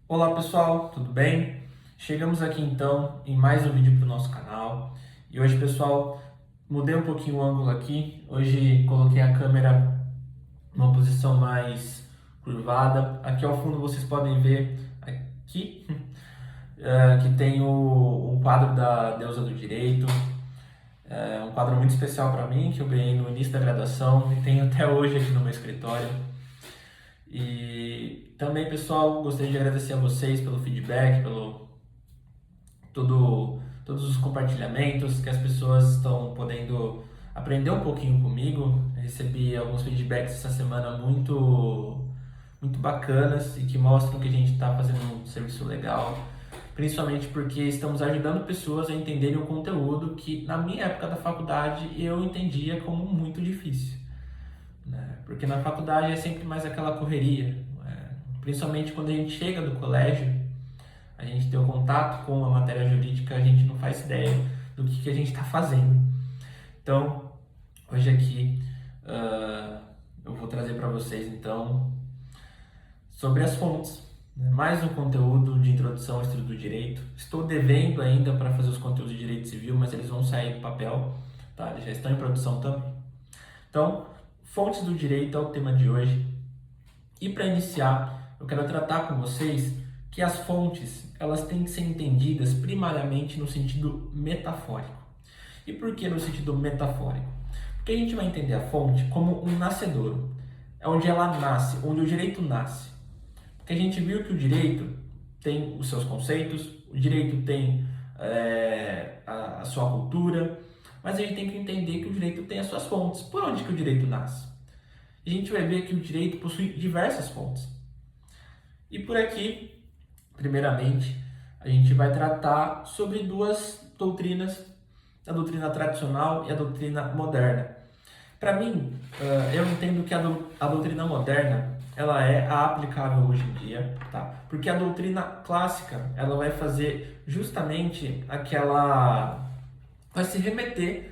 Olá pessoal, tudo bem? Chegamos aqui então em mais um vídeo para o nosso canal e hoje pessoal, mudei um pouquinho o ângulo aqui, hoje coloquei a câmera numa posição mais curvada. Aqui ao fundo vocês podem ver aqui que tem um quadro da Deusa do Direito, um quadro muito especial para mim que eu ganhei no início da graduação e tenho até hoje aqui no meu escritório. E também, pessoal, gostaria de agradecer a vocês pelo feedback, pelo todos os compartilhamentos que as pessoas estão podendo aprender um pouquinho comigo. Eu recebi alguns feedbacks essa semana muito bacanas e que mostram que a gente está fazendo um serviço legal, principalmente porque estamos ajudando pessoas a entenderem o conteúdo que na minha época da faculdade eu entendia como muito difícil, né? Porque na faculdade é sempre mais aquela correria, né? Principalmente quando a gente chega do colégio, a gente tem o contato com a matéria jurídica, a gente não faz ideia do que a gente está fazendo. Então, hoje aqui eu vou trazer para vocês então sobre as fontes, né? Mais um conteúdo de introdução ao estudo do direito. Estou devendo ainda para fazer os conteúdos de direito civil, mas eles vão sair do papel, tá? Eles já estão em produção também. Então, fontes do direito é o tema de hoje. E para iniciar, eu quero tratar com vocês que as fontes, elas têm que ser entendidas primariamente no sentido metafórico. E por que no sentido metafórico? Porque a gente vai entender a fonte como um nascedouro. É onde ela nasce, onde o direito nasce. Porque a gente viu que o direito tem os seus conceitos, o direito tem a sua cultura, mas a gente tem que entender que o direito tem as suas fontes. Por onde que o direito nasce? A gente vai ver que o direito possui diversas fontes. E por aqui, primeiramente, a gente vai tratar sobre duas doutrinas, a doutrina tradicional e a doutrina moderna. Para mim, eu entendo que a doutrina moderna ela é a aplicável hoje em dia, tá? Porque a doutrina clássica ela vai fazer justamente vai se remeter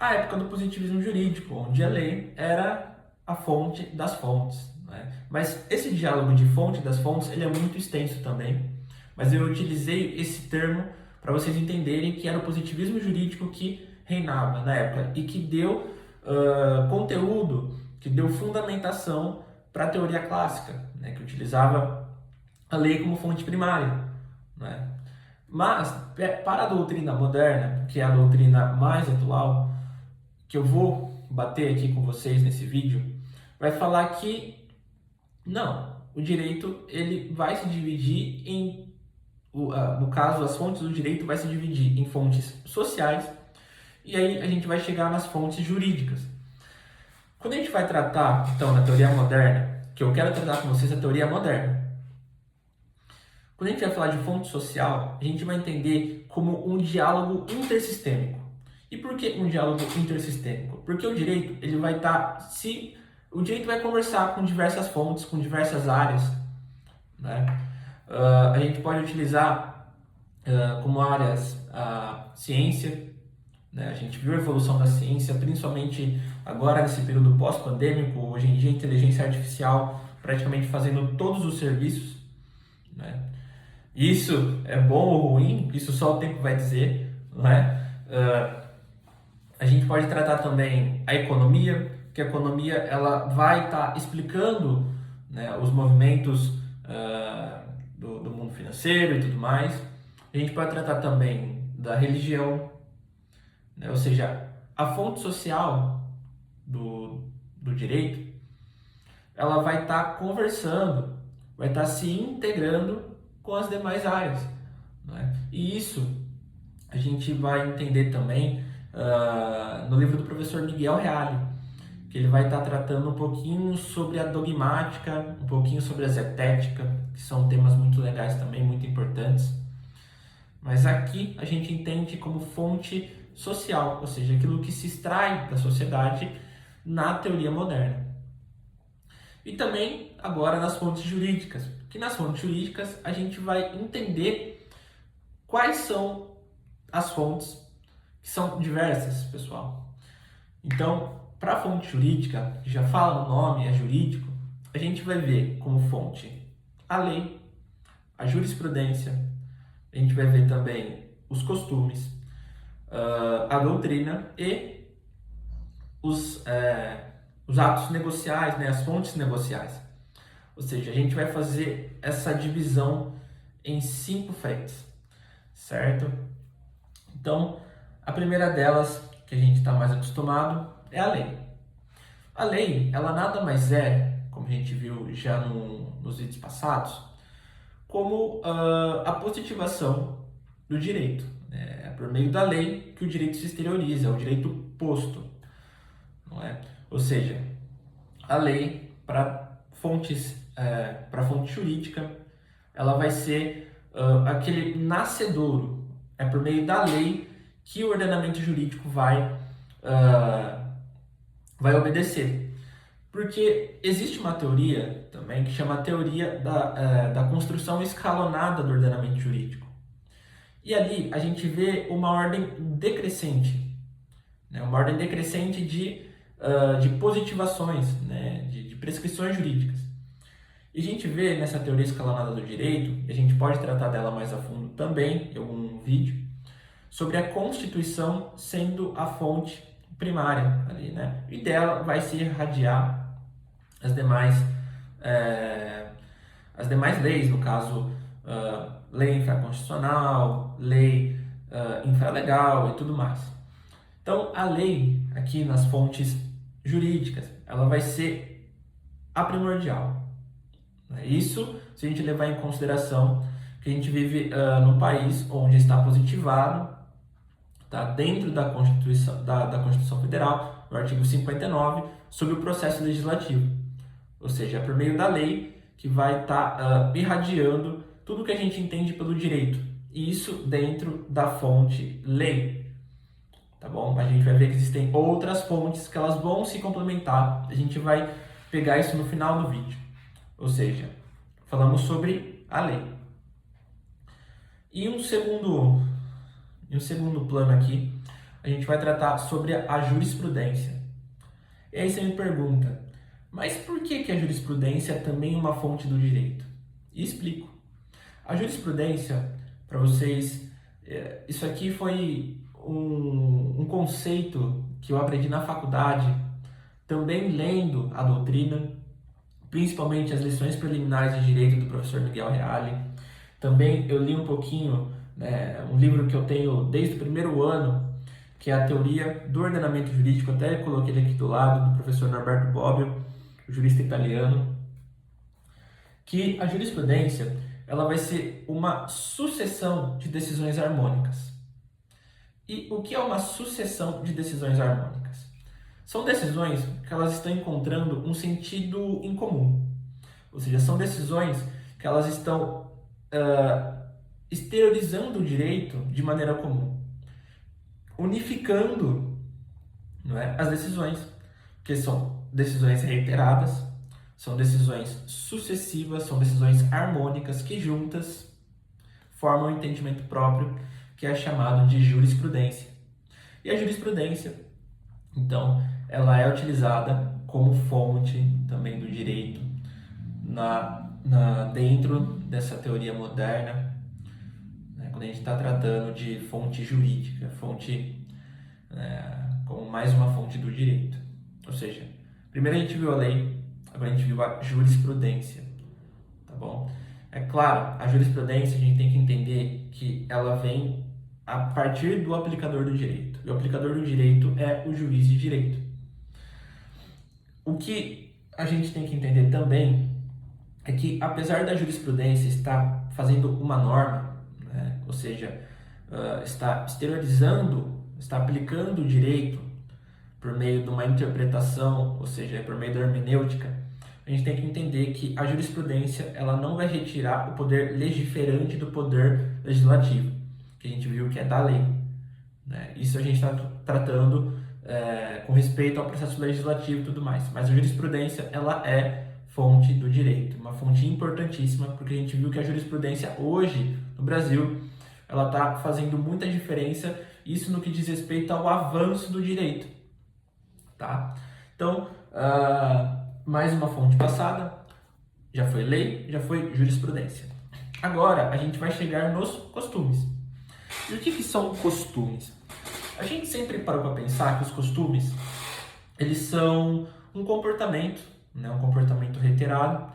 à época do positivismo jurídico, onde a lei era a fonte das fontes, né? Mas esse diálogo de fonte das fontes ele é muito extenso também, mas eu utilizei esse termo para vocês entenderem que era o positivismo jurídico que reinava na época e que deu conteúdo, que deu fundamentação para a teoria clássica, né? Que utilizava a lei como fonte primária, né? Mas para a doutrina moderna, que é a doutrina mais atual, que eu vou bater aqui com vocês nesse vídeo, vai falar que não, o direito ele vai se dividir no caso, as fontes do direito vai se dividir em fontes sociais e aí a gente vai chegar nas fontes jurídicas. Quando a gente vai tratar, então, na teoria moderna, que eu quero tratar com vocês a teoria moderna, quando a gente vai falar de fonte social, a gente vai entender como um diálogo intersistêmico. E por que um diálogo intersistêmico? Porque o direito ele vai o direito vai conversar com diversas fontes, com diversas áreas, né? A gente pode utilizar como áreas a ciência, né? A gente viu a evolução da ciência, principalmente agora nesse período pós-pandêmico, hoje em dia a inteligência artificial praticamente fazendo todos os serviços, né? Isso é bom ou ruim? Isso só o tempo vai dizer, né? A gente pode tratar também a economia, que a economia ela vai estar explicando, né, os movimentos do mundo financeiro e tudo mais. A gente pode tratar também da religião, né, ou seja, a fonte social do direito, ela vai estar conversando, vai estar se integrando com as demais áreas, né? E isso a gente vai entender também no livro do professor Miguel Reale, que ele vai estar tratando um pouquinho sobre a dogmática, um pouquinho sobre a zetética, que são temas muito legais também, muito importantes. Mas aqui a gente entende como fonte social, ou seja, aquilo que se extrai da sociedade na teoria moderna. E também agora nas fontes jurídicas, que nas fontes jurídicas a gente vai entender quais são as fontes, que são diversas, pessoal. Então, para a fonte jurídica, que já fala no nome, é jurídico, a gente vai ver como fonte a lei, a jurisprudência, a gente vai ver também os costumes, a doutrina e os atos negociais, né, as fontes negociais. Ou seja, a gente vai fazer essa divisão em 5 frentes, certo? Então, a primeira delas, que a gente está mais acostumado, é a lei. A lei, ela nada mais é, como a gente viu já nos vídeos passados, como a positivação do direito. É por meio da lei que o direito se exterioriza, é o direito posto, não é? Ou seja, a lei para para fonte jurídica, ela vai ser aquele nascedouro. É por meio da lei que o ordenamento jurídico vai obedecer. Porque existe uma teoria também que chama a teoria da construção escalonada do ordenamento jurídico. E ali a gente vê uma ordem decrescente, né? Uma ordem decrescente de positivações, né? De prescrições jurídicas. E a gente vê nessa teoria escalonada do direito, e a gente pode tratar dela mais a fundo também em algum vídeo, sobre a Constituição sendo a fonte primária ali, né? E dela vai se irradiar as demais, as demais leis, no caso, lei infraconstitucional, lei infralegal e tudo mais. Então, a lei, aqui nas fontes jurídicas, ela vai ser a primordial. Isso se a gente levar em consideração que a gente vive num país onde está positivado, tá, dentro da Constituição Federal, no artigo 59, sobre o processo legislativo. Ou seja, é por meio da lei que vai estar irradiando tudo que a gente entende pelo direito. E isso dentro da fonte lei. Tá bom? A gente vai ver que existem outras fontes que elas vão se complementar. A gente vai pegar isso no final do vídeo. Ou seja, falamos sobre a lei. E um segundo plano aqui, a gente vai tratar sobre a jurisprudência. E aí você me pergunta, mas por que a jurisprudência é também uma fonte do direito? E explico. A jurisprudência, para vocês, isso aqui foi um conceito que eu aprendi na faculdade, também lendo a doutrina, principalmente as lições preliminares de direito do professor Miguel Reale. Também eu li um pouquinho, né, um livro que eu tenho desde o primeiro ano, que é a Teoria do Ordenamento Jurídico, até coloquei ele aqui do lado, do professor Norberto Bobbio, jurista italiano, que a jurisprudência ela vai ser uma sucessão de decisões harmônicas. E o que é uma sucessão de decisões harmônicas? São decisões que elas estão encontrando um sentido em comum. Ou seja, são decisões que elas estão exteriorizando o direito de maneira comum, unificando, não é, as decisões, que são decisões reiteradas, são decisões sucessivas, são decisões harmônicas que juntas formam um entendimento próprio que é chamado de jurisprudência. E a jurisprudência, então, ela é utilizada como fonte também do direito dentro dessa teoria moderna, né, quando a gente está tratando de fonte jurídica, como mais uma fonte do direito. Ou seja, primeiro a gente viu a lei, agora a gente viu a jurisprudência, tá bom? É claro, a jurisprudência a gente tem que entender que ela vem a partir do aplicador do direito. E o aplicador do direito é o juiz de direito. O que a gente tem que entender também é que, apesar da jurisprudência estar fazendo uma norma, né, ou seja, está exteriorizando, está aplicando o direito por meio de uma interpretação, ou seja, por meio da hermenêutica, a gente tem que entender que a jurisprudência ela não vai retirar o poder legiferante do poder legislativo, que a gente viu que é da lei, né? Isso a gente está tratando com respeito ao processo legislativo e tudo mais. Mas a jurisprudência ela é fonte do direito, uma fonte importantíssima, porque a gente viu que a jurisprudência hoje no Brasil ela está fazendo muita diferença, isso no que diz respeito ao avanço do direito, tá? Então, mais uma fonte passada, já foi lei, já foi jurisprudência. Agora a gente vai chegar nos costumes. E o que são costumes? A gente sempre parou para pensar que os costumes, eles são um comportamento, né, um comportamento reiterado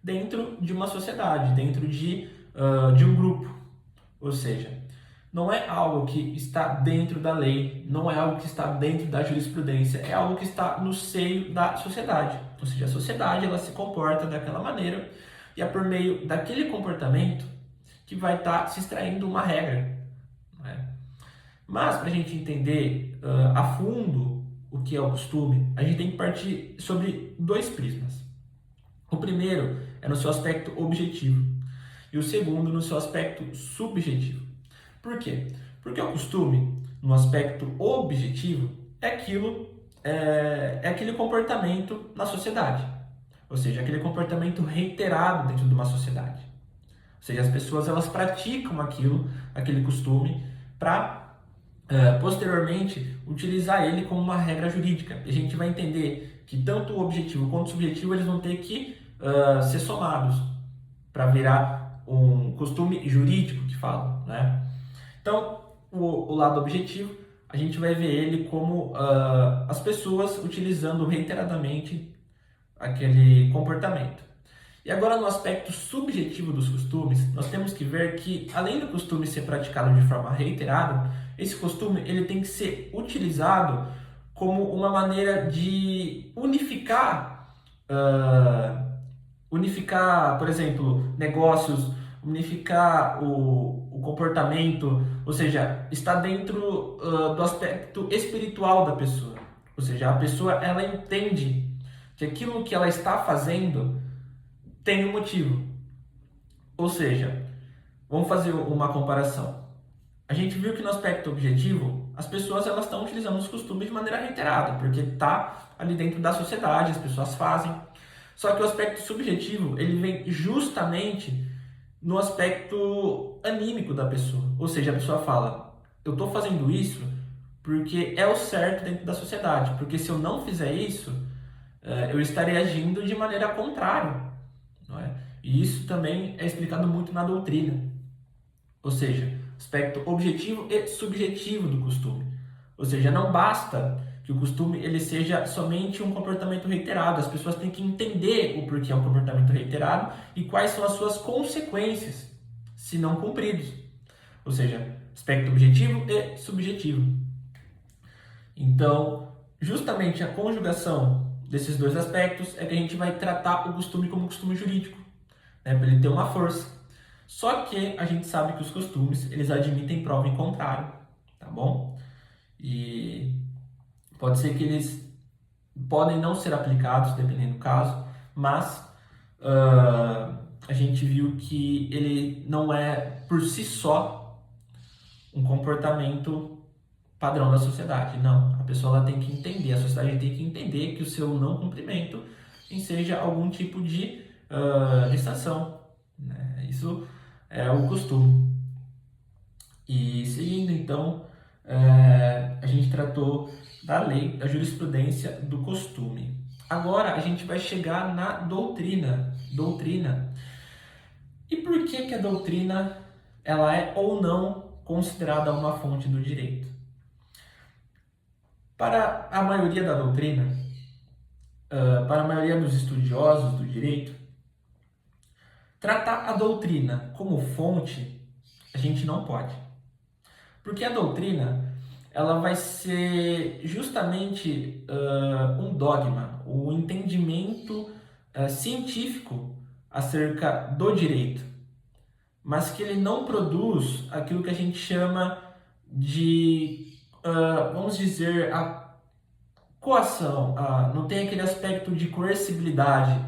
dentro de uma sociedade, dentro de um grupo. Ou seja, não é algo que está dentro da lei, não é algo que está dentro da jurisprudência, é algo que está no seio da sociedade. Ou seja, a sociedade ela se comporta daquela maneira e é por meio daquele comportamento que vai estar se extraindo uma regra. Né? Mas para a gente entender a fundo o que é o costume, a gente tem que partir sobre dois prismas. O primeiro é no seu aspecto objetivo e o segundo no seu aspecto subjetivo. Por quê? Porque o costume, no aspecto objetivo, é aquele comportamento na sociedade. Ou seja, aquele comportamento reiterado dentro de uma sociedade. Ou seja, as pessoas elas praticam aquele costume, para posteriormente utilizar ele como uma regra jurídica. E a gente vai entender que tanto o objetivo quanto o subjetivo eles vão ter que ser somados para virar um costume jurídico que fala, né? Então, o lado objetivo, a gente vai ver ele como as pessoas utilizando reiteradamente aquele comportamento. E agora, no aspecto subjetivo dos costumes, nós temos que ver que, além do costume ser praticado de forma reiterada, esse costume ele tem que ser utilizado como uma maneira de unificar, por exemplo, negócios, unificar o comportamento, ou seja, está dentro do aspecto espiritual da pessoa. Ou seja, a pessoa ela entende que aquilo que ela está fazendo tem um motivo. Ou seja, vamos fazer uma comparação. A gente viu que no aspecto objetivo, as pessoas elas estão utilizando os costumes de maneira reiterada, porque está ali dentro da sociedade, as pessoas fazem. Só que o aspecto subjetivo, ele vem justamente no aspecto anímico da pessoa. Ou seja, a pessoa fala, eu estou fazendo isso porque é o certo dentro da sociedade, porque se eu não fizer isso, eu estarei agindo de maneira contrária. Não é? E isso também é explicado muito na doutrina. Ou seja, aspecto objetivo e subjetivo do costume. Ou seja, não basta que o costume ele seja somente um comportamento reiterado. As pessoas têm que entender o porquê é um comportamento reiterado e quais são as suas consequências se não cumpridos. Ou seja, aspecto objetivo e subjetivo. Então, justamente a conjugação desses dois aspectos é que a gente vai tratar o costume como costume jurídico, né, para ele ter uma força. Só que a gente sabe que os costumes, eles admitem prova em contrário, tá bom? E pode ser que eles podem não ser aplicados, dependendo do caso, mas a gente viu que ele não é, por si só, um comportamento padrão da sociedade. Não, a pessoa ela tem que entender, a sociedade tem que entender que o seu não cumprimento seja algum tipo de distração. Né? Isso é o costume. E seguindo, então, a gente tratou da lei, da jurisprudência, do costume. Agora a gente vai chegar na doutrina. Doutrina. E por que a doutrina ela é ou não considerada uma fonte do direito? Para a maioria da doutrina, para a maioria dos estudiosos do direito, tratar a doutrina como fonte, a gente não pode. Porque a doutrina, ela vai ser justamente um dogma, o entendimento científico acerca do direito, mas que ele não produz aquilo que a gente chama de, vamos dizer, a coação, não tem aquele aspecto de coercibilidade,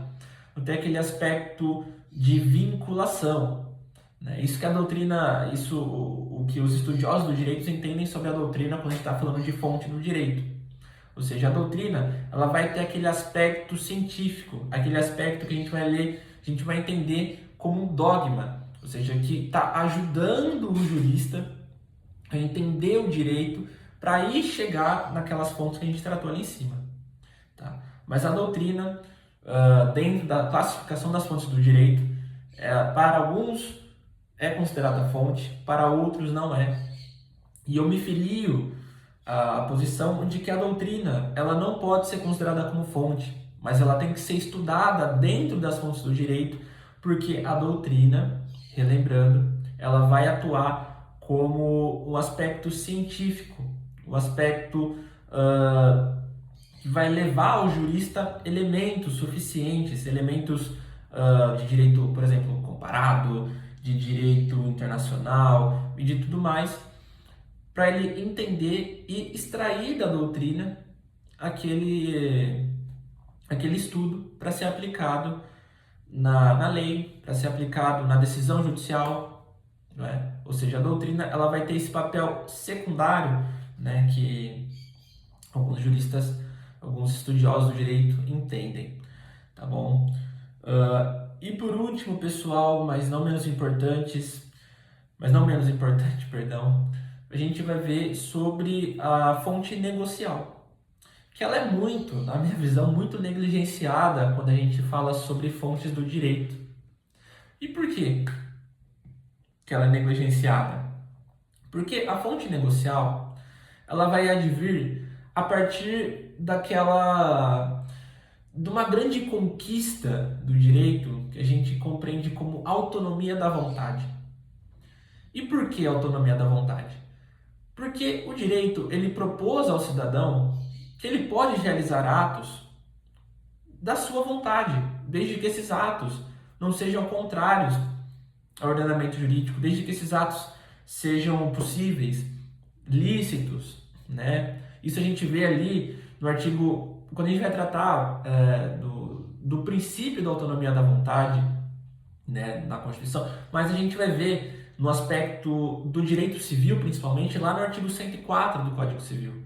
não tem aquele aspecto de vinculação. Né? Isso que a doutrina, o que os estudiosos do direito entendem sobre a doutrina quando a gente está falando de fonte do direito. Ou seja, a doutrina ela vai ter aquele aspecto científico, aquele aspecto que a gente vai ler, a gente vai entender como um dogma, ou seja, que está ajudando o jurista a entender o direito para aí chegar naquelas fontes que a gente tratou ali em cima. Tá? Mas a doutrina, dentro da classificação das fontes do direito, para alguns é considerada fonte, para outros não é. E eu me filio à posição de que a doutrina ela não pode ser considerada como fonte, mas ela tem que ser estudada dentro das fontes do direito, porque a doutrina, relembrando, ela vai atuar como o aspecto científico, o aspecto que vai levar ao jurista elementos suficientes, elementos de direito, por exemplo, comparado, de direito internacional e de tudo mais, para ele entender e extrair da doutrina aquele, aquele estudo para ser aplicado na lei, para ser aplicado na decisão judicial, não é? Ou seja, a doutrina ela vai ter esse papel secundário, né, que alguns juristas, alguns estudiosos do direito entendem, tá bom? E por último, pessoal, mas não menos importante, perdão, a gente vai ver sobre a fonte negocial, que ela é muito, na minha visão, muito negligenciada quando a gente fala sobre fontes do direito. E por quê que ela é negligenciada? Porque a fonte negocial, ela vai advir a partir de uma grande conquista do direito que a gente compreende como autonomia da vontade. E por que autonomia da vontade? Porque o direito ele propôs ao cidadão que ele pode realizar atos da sua vontade, desde que esses atos não sejam contrários ao ordenamento jurídico, desde que esses atos sejam possíveis, lícitos, né? Isso a gente vê ali no artigo, quando a gente vai tratar do princípio da autonomia da vontade, né, na Constituição, mas a gente vai ver no aspecto do direito civil, principalmente, lá no artigo 104 do Código Civil.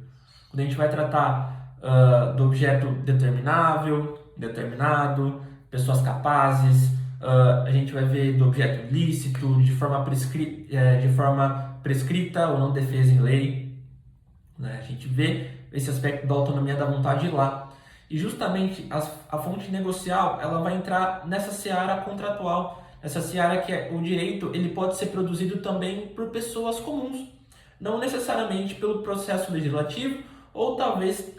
Quando a gente vai tratar do objeto determinável, determinado, pessoas capazes, a gente vai ver do objeto ilícito, de forma prescrita ou não defesa em lei, né? A gente vê esse aspecto da autonomia da vontade lá. E justamente a fonte negocial ela vai entrar nessa seara contratual, essa seara que o direito ele pode ser produzido também por pessoas comuns, não necessariamente pelo processo legislativo ou talvez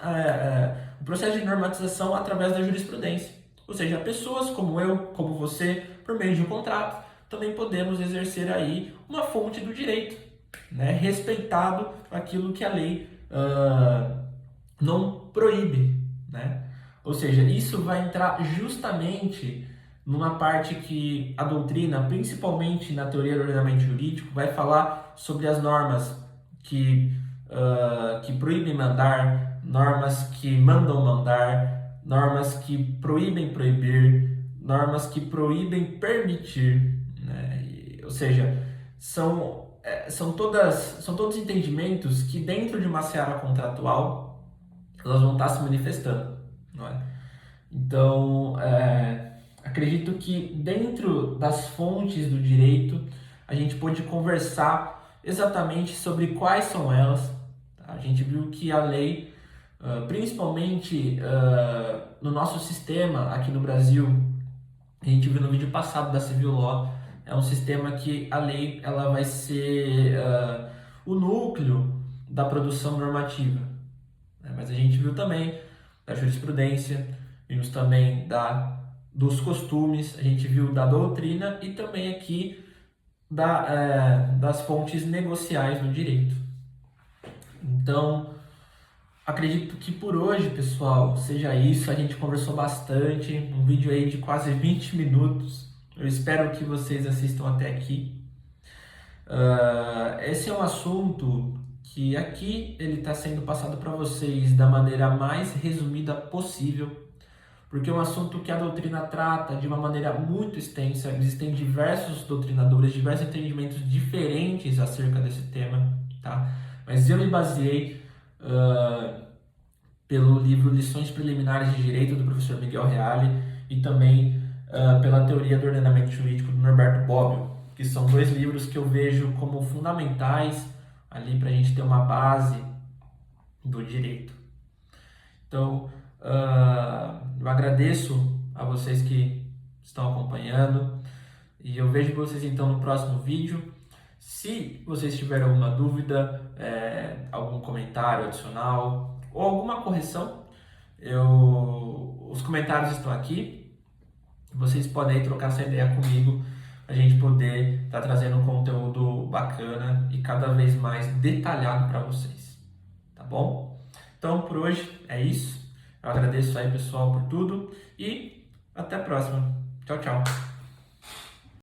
o processo de normatização através da jurisprudência. Ou seja, pessoas como eu, como você, por meio de um contrato, também podemos exercer aí uma fonte do direito, né? Respeitado aquilo que a lei não proíbe, né? Ou seja, isso vai entrar justamente numa parte que a doutrina, principalmente na teoria do ordenamento jurídico, vai falar sobre as normas que proíbem mandar, normas que mandam mandar, normas que proíbem proibir, normas que proíbem permitir, né? Ou seja, são todos entendimentos que dentro de uma seara contratual elas vão estar se manifestando, não é? Então, acredito que dentro das fontes do direito a gente pode conversar exatamente sobre quais são elas. Tá? A gente viu que a lei, principalmente no nosso sistema aqui no Brasil, a gente viu no vídeo passado da Civil Law, é um sistema que a lei ela vai ser o núcleo da produção normativa, né? Mas a gente viu também da jurisprudência, vimos também dos costumes, a gente viu da doutrina e também aqui das fontes negociais do direito. Então, acredito que por hoje, pessoal, seja isso. A gente conversou bastante, um vídeo aí de quase 20 minutos. Eu espero que vocês assistam até aqui. Esse é um assunto que aqui ele está sendo passado para vocês da maneira mais resumida possível, porque é um assunto que a doutrina trata de uma maneira muito extensa. Existem diversos doutrinadores, diversos entendimentos diferentes acerca desse tema, tá? Mas eu me baseei pelo livro Lições Preliminares de Direito, do professor Miguel Reale, e também pela Teoria do Ordenamento Jurídico, do Norberto Bobbio, que são dois livros que eu vejo como fundamentais ali para a gente ter uma base do direito. Então, eu agradeço a vocês que estão acompanhando. E eu vejo vocês então no próximo vídeo. Se vocês tiverem alguma dúvida, algum comentário adicional ou alguma correção, os comentários estão aqui. Vocês podem aí trocar essa ideia comigo, a gente poder estar trazendo um conteúdo bacana e cada vez mais detalhado para vocês, tá bom? Então por hoje é isso. Eu agradeço aí, pessoal, por tudo e até a próxima. Tchau, tchau.